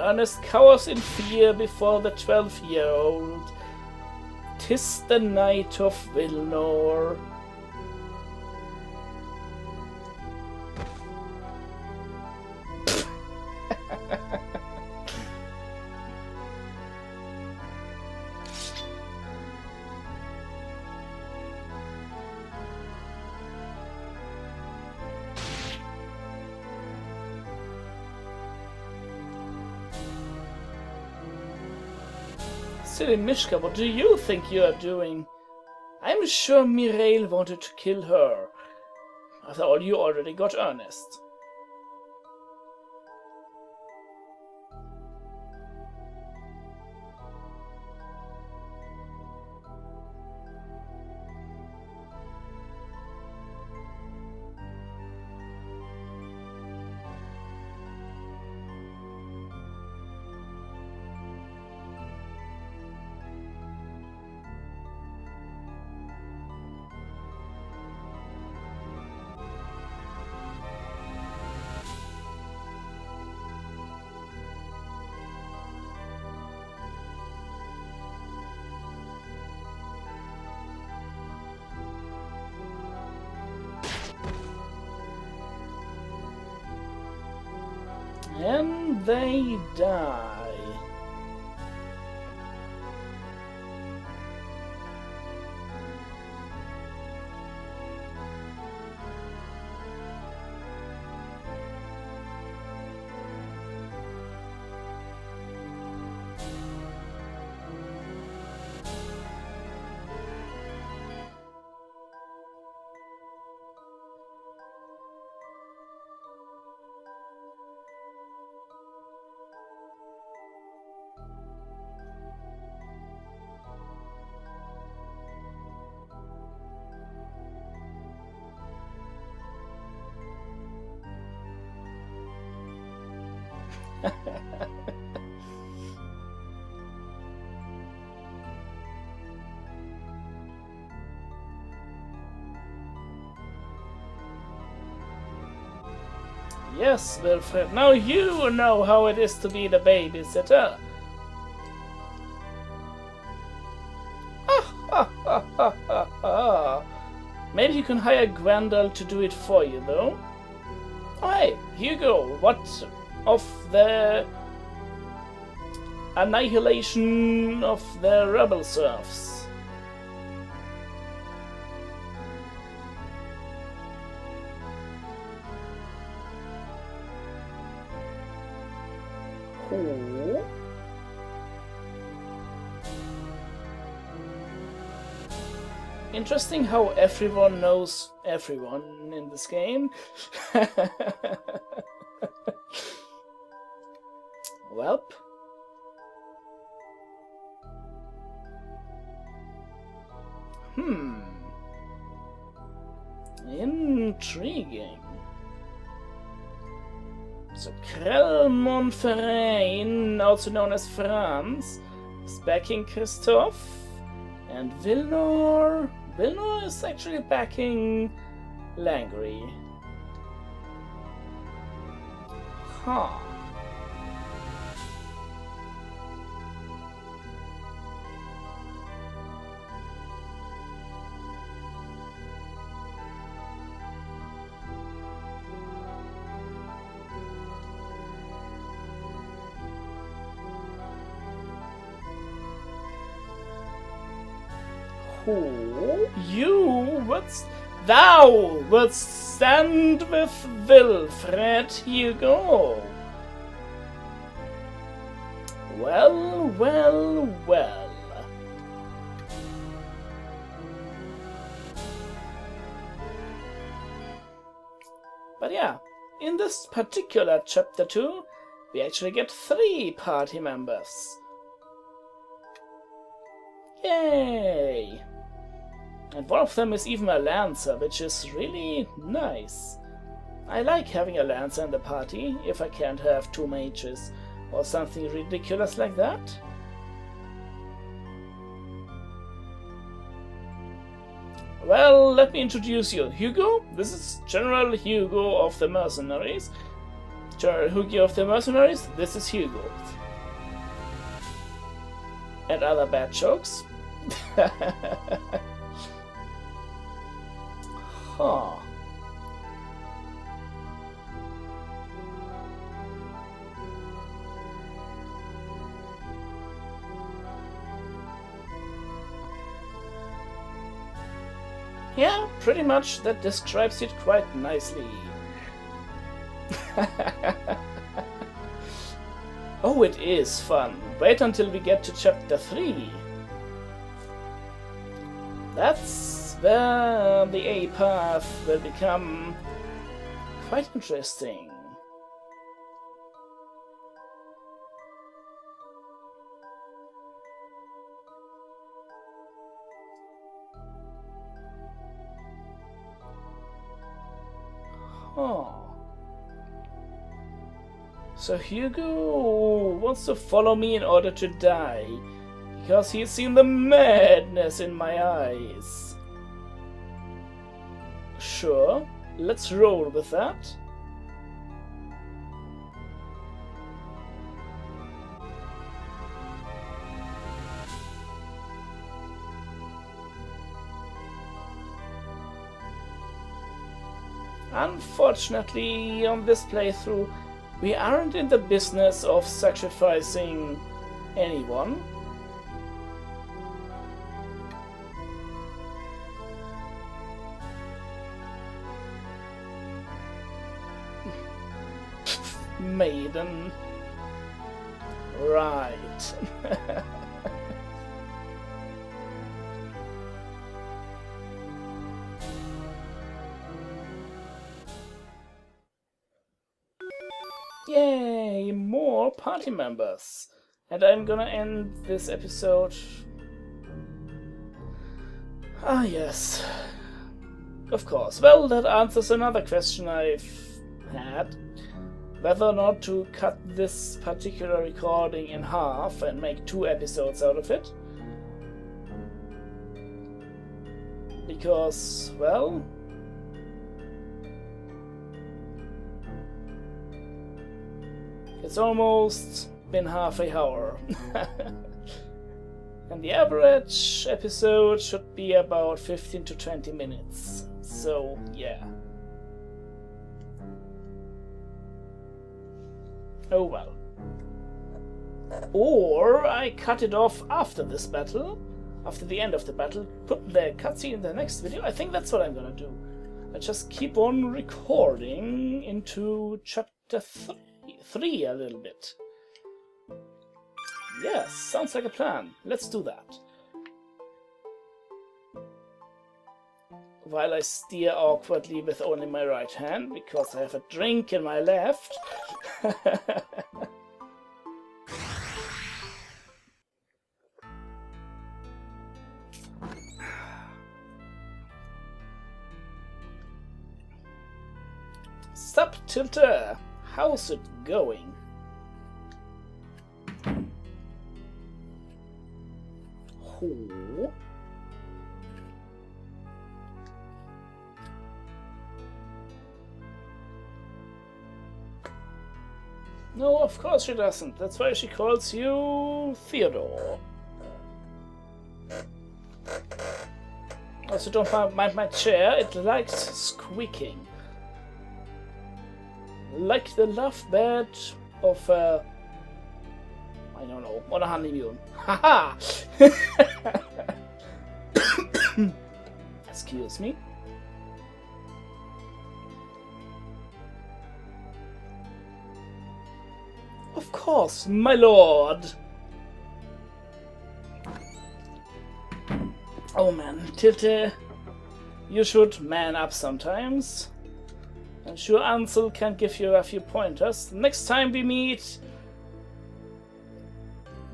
Ernest cowers in fear before the 12-year-old. 'Tis the night of Vilnor. Silly Mishka, what do you think you are doing? I'm sure Mireille wanted to kill her. After all, you already got Ernest. And they die. Yes, Wilfred, now you know how it is to be the babysitter. Maybe you can hire Grendel to do it for you, though. Oh, hey, Hugo, what of the annihilation of the rebel serfs? Cool. Interesting how everyone knows everyone in this game. Welp. Intriguing. So Krell-Montferrat, also known as Franz, is backing Christophe, and Vilnor is actually backing Langrye. Huh. Thou wilt stand with Wilfred, Hugo. Well, well, well. But yeah, in this particular chapter 2, we actually get 3 party members. Yay! And one of them is even a Lancer, which is really nice. I like having a Lancer in the party, if I can't have 2 mages, or something ridiculous like that. Well, let me introduce you. Hugo, this is General Hugo of the Mercenaries. General Hugo of the Mercenaries, this is Hugo. And other bad jokes. Huh. Yeah, pretty much that describes it quite nicely. Oh, it is fun. Wait until we get to chapter 3. That's where the A path will become quite interesting. Oh. So Hugo wants to follow me in order to die, because he's seen the madness in my eyes. Sure, let's roll with that. Unfortunately, on this playthrough, we aren't in the business of sacrificing anyone. Maiden. Right. Yay, more party members. And I'm gonna end this episode. Ah, yes. Of course. Well, that answers another question I've had. Whether or not to cut this particular recording in half and make 2 episodes out of it. Because, well, it's almost been half an hour. And the average episode should be about 15 to 20 minutes. So, yeah. Oh well. Or I cut it off after this battle, after the end of the battle, put the cutscene in the next video. I think that's what I'm gonna do. I just keep on recording into chapter 3 a little bit. Yes, sounds like a plan. Let's do that. While I steer awkwardly with only my right hand, because I have a drink in my left. Sup, Tilter? How's it going? Oh. No, of course she doesn't. That's why she calls you Theodore. Also, don't mind my chair. It likes squeaking. Like the love bed of I don't know, on a honeymoon. Haha! Excuse me. Of course, my lord! Oh man, Tilte, you should man up sometimes. I'm sure Ansel can give you a few pointers. Next time we meet,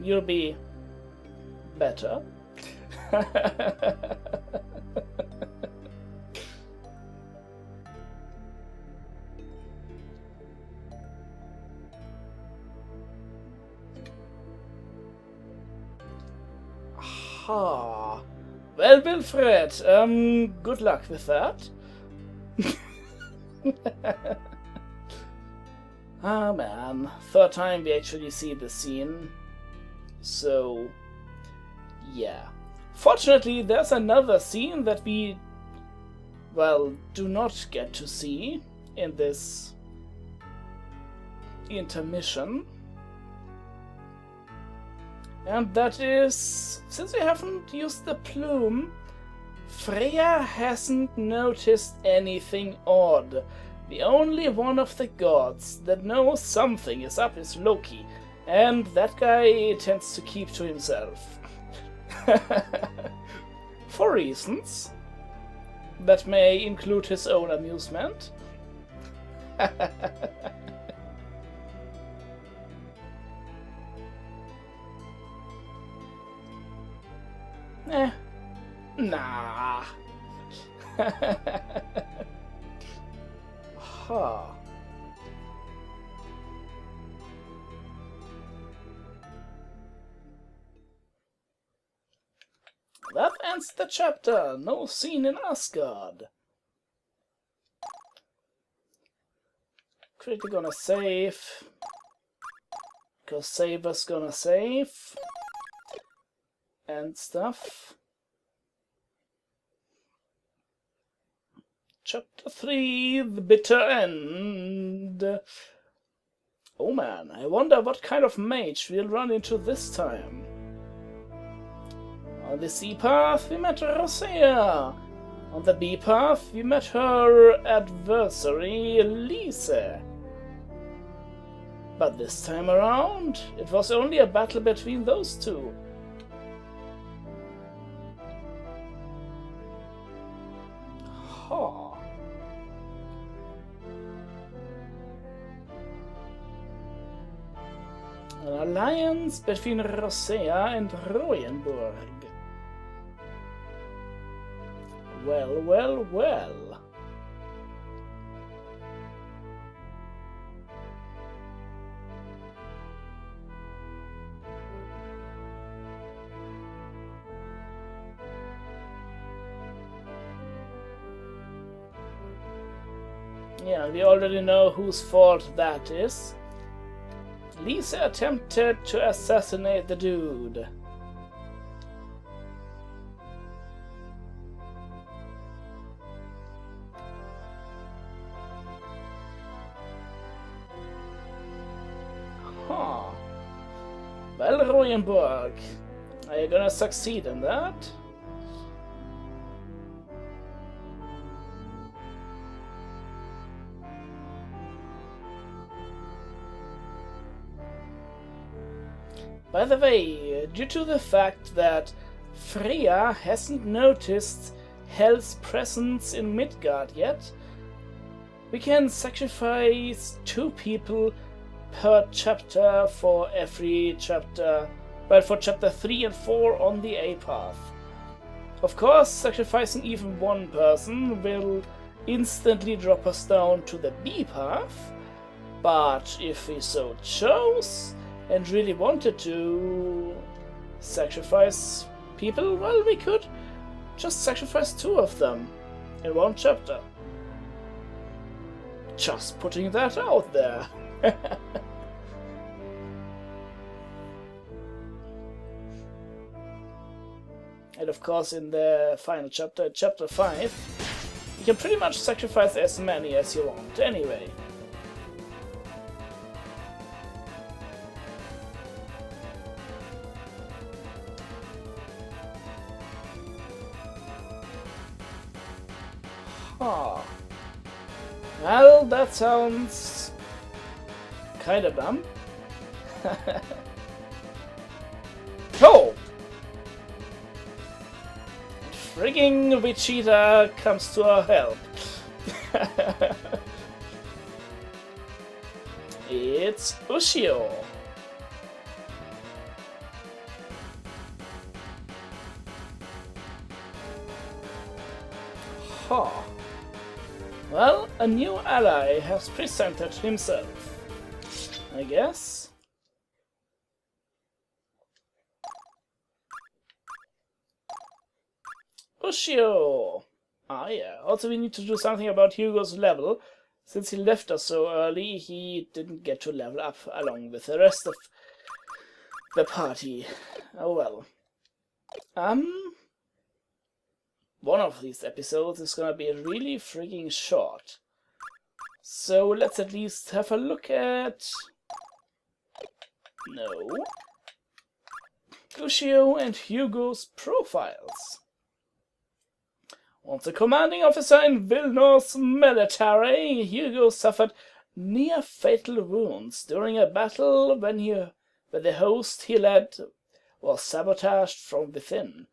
you'll be better. Aha. Well, Wilfred, good luck with that. Ah man, third time we actually see the scene. So, yeah. Fortunately, there's another scene that we, well, do not get to see in this intermission. And that is, since we haven't used the plume, Freya hasn't noticed anything odd. The only one of the gods that knows something is up is Loki, and that guy tends to keep to himself. For reasons that may include his own amusement. Nah. Huh. That ends the chapter. No scene in Asgard. Quickly gonna save. Because Saber's gonna save. And stuff. Chapter 3, the bitter end. Oh man, I wonder what kind of mage we'll run into this time. On the C path, we met Rosea. On the B path, we met her adversary, Lise. But this time around, it was only a battle between those two. Huh. An alliance between Rosea and Royenburg. Well, well, well. Yeah, we already know whose fault that is. Lisa attempted to assassinate the dude. Huh. Well, Royenburg, are you gonna succeed in that? By the way, due to the fact that Freya hasn't noticed Hell's presence in Midgard yet, we can sacrifice 2 people per chapter for every chapter, well, for chapter 3 and 4 on the A path. Of course, sacrificing even 1 person will instantly drop us down to the B path, but if we so chose, and really wanted to sacrifice people, well, we could just sacrifice 2 of them in 1 chapter. Just putting that out there. And of course, in the final chapter, chapter 5, you can pretty much sacrifice as many as you want anyway. Huh. Well, that sounds kinda dumb. Oh! Frigging Wichita comes to our help. It's Ushio. Huh. Well, a new ally has presented himself, I guess. Ushio! Ah yeah, also we need to do something about Hugo's level, Since he left us so early, he didn't get to level up along with the rest of the party. Oh well. One of these episodes is gonna be really freaking short. So let's at least have a look at... No. Ushio and Hugo's profiles. Once a commanding officer in Vilnor's military, Hugo suffered near-fatal wounds during a battle when the host he led was sabotaged from within.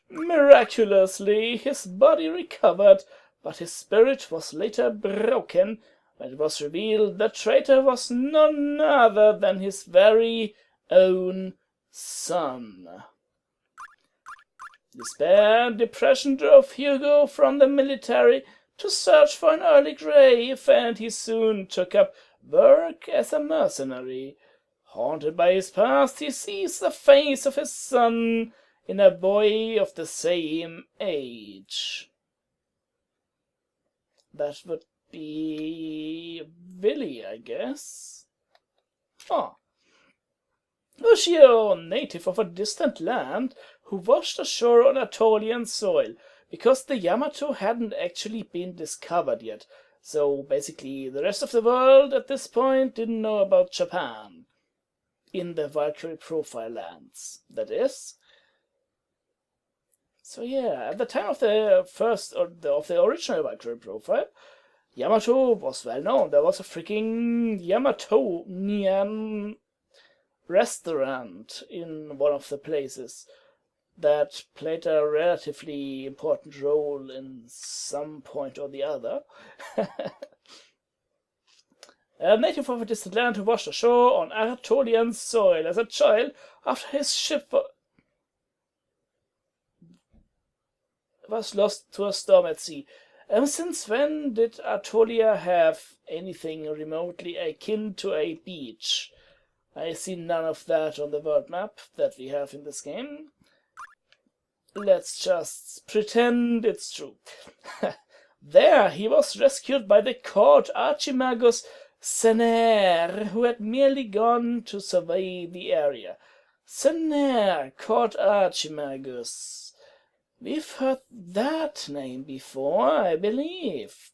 Miraculously, his body recovered, but his spirit was later broken when it was revealed the traitor was none other than his very own son. Despair and depression drove Hugo from the military to search for an early grave, and he soon took up work as a mercenary. Haunted by his past, he sees the face of his son in a boy of the same age. That would be Willy, I guess. Oh. Ushio, native of a distant land, who washed ashore on Anatolian soil, because the Yamato hadn't actually been discovered yet. So basically, the rest of the world at this point didn't know about Japan. In the Valkyrie profile lands, that is. So yeah, at the time of the original Valkyrie profile, Yamato was well known. There was a freaking Yamatonian restaurant in one of the places that played a relatively important role in some point or the other. A native of a distant land who washed ashore on Anatolian soil as a child after his ship was lost to a storm at sea. Since when did Anatolia have anything remotely akin to a beach? I see none of that on the world map that we have in this game. Let's just pretend it's true. There he was rescued by the court Archimagus Sener, who had merely gone to survey the area. Sener, court Archimagus. We've heard that name before, I believe.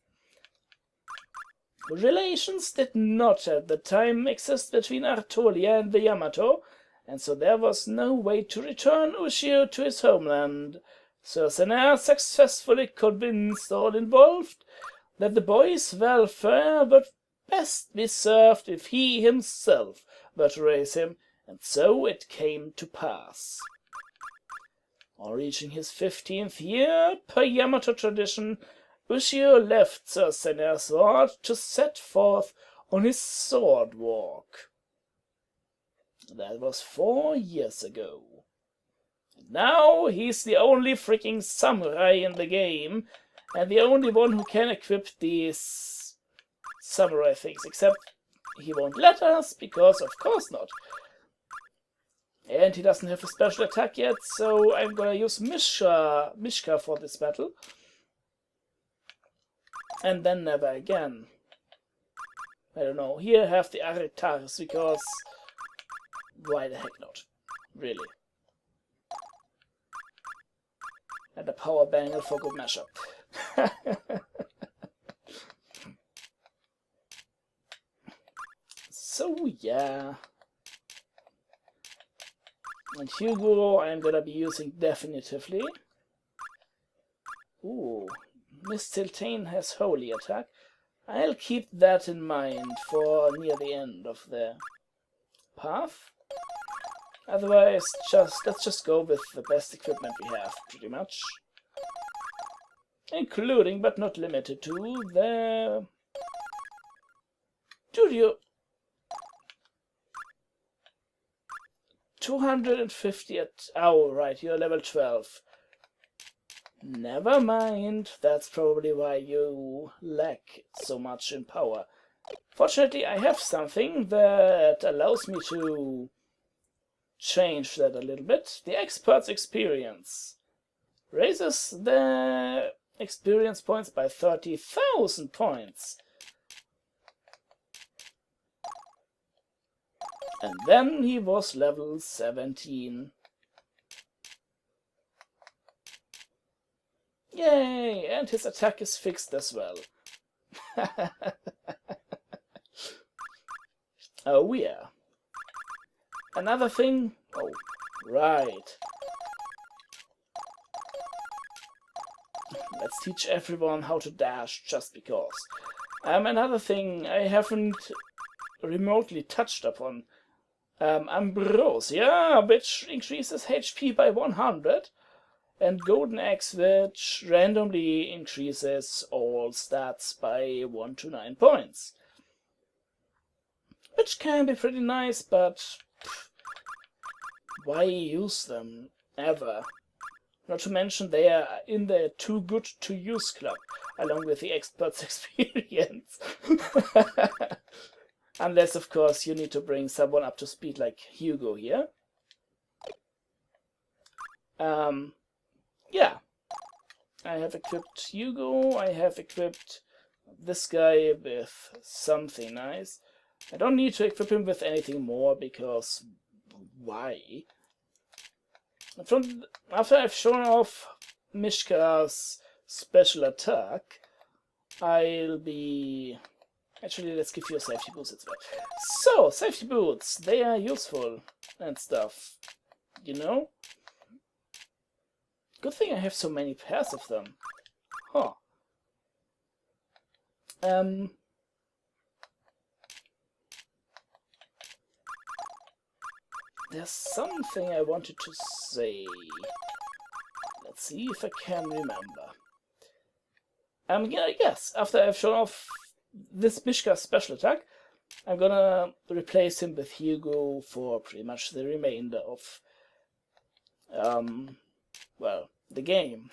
Relations did not at the time exist between Anatolia and the Yamato, and so there was no way to return Ushio to his homeland. Sir Sener successfully convinced all involved that the boy's welfare would best be served if he himself were to raise him, and so it came to pass. On reaching his 15th year, per Yamato tradition, Ushio left Sir Sener's sword to set forth on his sword walk. That was 4 years ago. And now he's the only freaking samurai in the game, and the only one who can equip these samurai things, except he won't let us, because of course not. And he doesn't have a special attack yet, so I'm gonna use Mishka for this battle. And then never again. I don't know. Here I have the Aritaris, because why the heck not? Really. And a power bangle for good measure. So yeah. And Hugo I'm gonna be using definitively. Ooh. Miss Tiltane has holy attack. I'll keep that in mind for near the end of the path. Otherwise, let's just go with the best equipment we have, pretty much. Including, but not limited to, the... Studio 250 at... Oh, right, you're level 12. Never mind, that's probably why you lack so much in power. Fortunately, I have something that allows me to change that a little bit. The Expert's Experience raises the experience points by 30,000 points. And then he was level 17. Yay! And his attack is fixed as well. Oh yeah. Another thing... Oh, right. Let's teach everyone how to dash just because. Another thing I haven't remotely touched upon. Ambrosia, which increases HP by 100. And Golden Axe, which randomly increases all stats by 1 to 9 points. Which can be pretty nice, but why use them ever? Not to mention they are in the Too Good to Use club, along with the Expert's Experience. Unless, of course, you need to bring someone up to speed like Hugo here. Yeah. I have equipped Hugo, I have equipped this guy with something nice. I don't need to equip him with anything more, because why? After I've shown off Mishka's special attack, I'll be... Actually, let's give you a safety boost as well. So, safety boots, they are useful and stuff, you know? Good thing I have so many pairs of them. Huh. There's something I wanted to say. Let's see if I can remember. Yeah, yes, after I've shown off this Mishka special attack, I'm gonna replace him with Hugo for pretty much the remainder of, well, the game.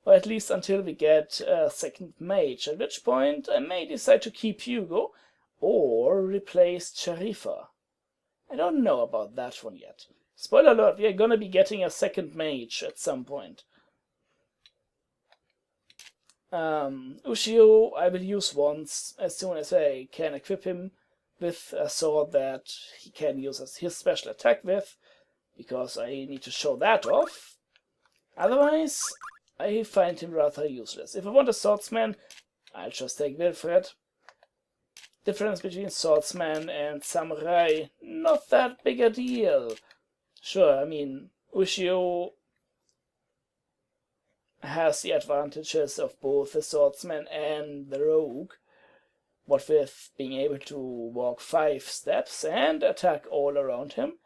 Or at least until we get a second mage, at which point I may decide to keep Hugo or replace Sharifa. I don't know about that one yet. Spoiler alert, we are gonna be getting a second mage at some point. Ushio I will use once, as soon as I can equip him with a sword that he can use as his special attack with, because I need to show that off. Otherwise, I find him rather useless. If I want a swordsman, I'll just take Wilfred. Difference between swordsman and samurai, not that big a deal. Sure, I mean, Ushio has the advantages of both the swordsman and the rogue, what with being able to walk 5 steps and attack all around him.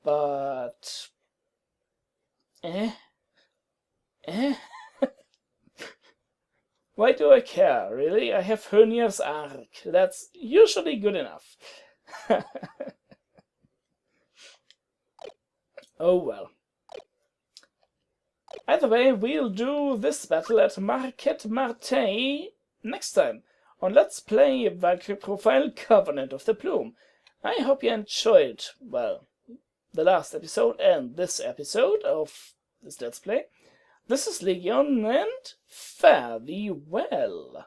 But... Why do I care, really? I have Hönir's Arc. That's usually good enough. Oh well. Either way, we'll do this battle at Marquette Martey next time on Let's Play Valkyrie Profile Covenant of the Plume. I hope you enjoyed, well, the last episode and this episode of this Let's Play. This is Legion, and fare thee well.